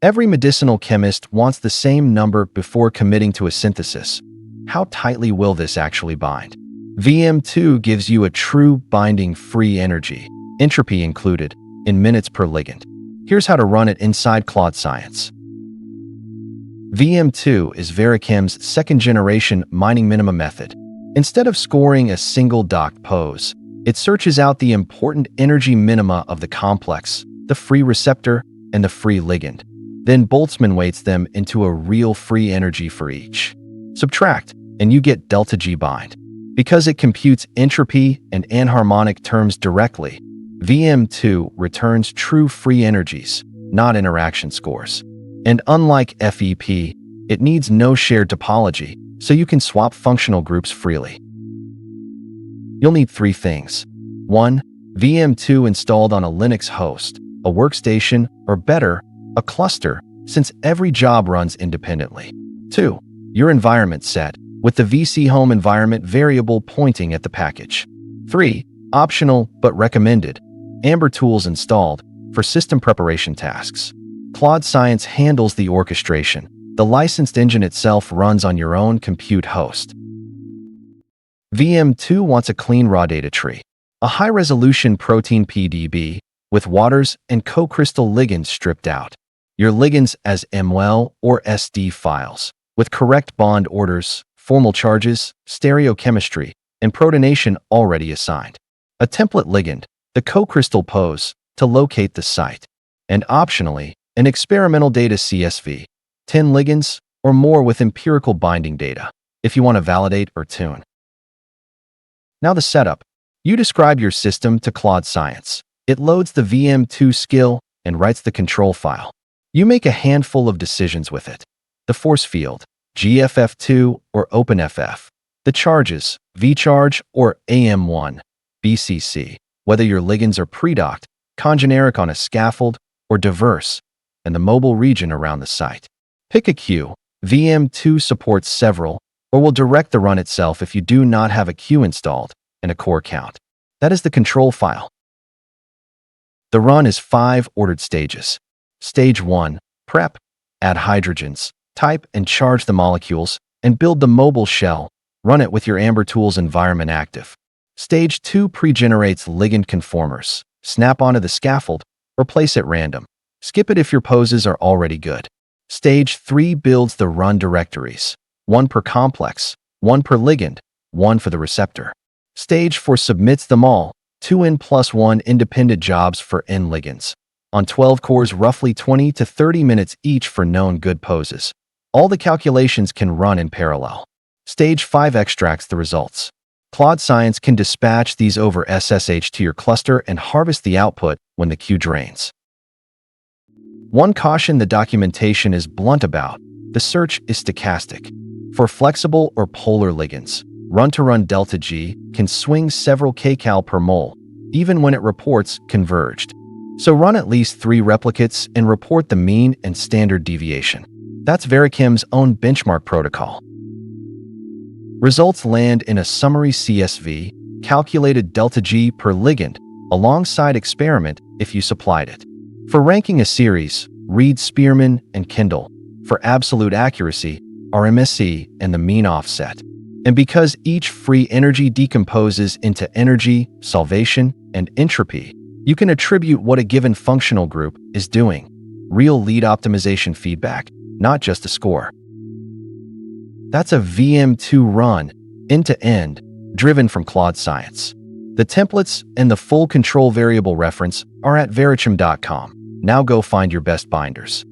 Every medicinal chemist wants the same number before committing to a synthesis. How tightly will this actually bind? VM2 gives you a true binding free energy, entropy included, in minutes per ligand. Here's how to run it inside Claude Science. VM2 is VeraChem's second-generation mining minima method. Instead of scoring a single docked pose, it searches out the important energy minima of the complex, the free receptor, and the free ligand, then Boltzmann weights them into a real free energy for each. Subtract, and you get delta G bind. Because it computes entropy and anharmonic terms directly, VM2 returns true free energies, not interaction scores. And unlike FEP, it needs no shared topology, so you can swap functional groups freely. You'll need 3 things. 1. VM2 installed on a Linux host, a workstation, or better, a cluster, since every job runs independently. 2. Your environment set, with the VC home environment variable pointing at the package. 3. Optional but recommended, Amber tools installed for system preparation tasks. Claude Science handles the orchestration. The licensed engine itself runs on your own compute host. VM2 wants a clean raw data tree, a high-resolution protein PDB with waters and co-crystal ligands stripped out. Your ligands as ML or SD files, with correct bond orders, formal charges, stereochemistry, and protonation already assigned. A template ligand, the co-crystal pose, to locate the site. And optionally, an experimental data CSV, 10 ligands or more with empirical binding data, if you want to validate or tune. Now the setup. You describe your system to Claude Science. It loads the VM2 skill and writes the control file. You make a handful of decisions with it. The force field, GFF2 or OpenFF. The charges, VCharge or AM1, BCC, whether your ligands are pre-docked, congeneric on a scaffold, or diverse, and the mobile region around the site. Pick a queue. VM2 supports several, or will direct the run itself if you do not have a queue installed, and a core count. That is the control file. The run is 5 ordered stages. Stage 1, prep, add hydrogens, type and charge the molecules, and build the mobile shell. Run it with your Amber Tools environment active. Stage 2 pre-generates ligand conformers. Snap onto the scaffold, or place at random. Skip it if your poses are already good. Stage 3 builds the run directories. 1 per complex, 1 per ligand, 1 for the receptor. Stage 4 submits them all, 2n+1 independent jobs for n ligands. On 12 cores, roughly 20 to 30 minutes each for known good poses. All the calculations can run in parallel. Stage 5 extracts the results. Claude Science can dispatch these over SSH to your cluster and harvest the output when the queue drains. One caution the documentation is blunt about: the search is stochastic. For flexible or polar ligands, run-to-run delta G can swing several kcal per mole, even when it reports converged. So run at least 3 replicates and report the mean and standard deviation. That's VeraChem's own benchmark protocol. Results land in a summary CSV, calculated delta G per ligand, alongside experiment if you supplied it. For ranking a series, read Spearman and Kindle. For absolute accuracy, RMSE and the mean offset. And because each free energy decomposes into energy, solvation, and entropy, you can attribute what a given functional group is doing. Real lead optimization feedback, not just a score. That's a VM2 run, end-to-end, driven from Claude Science. The templates and the full control variable reference are at verachem.com. Now go find your best binders.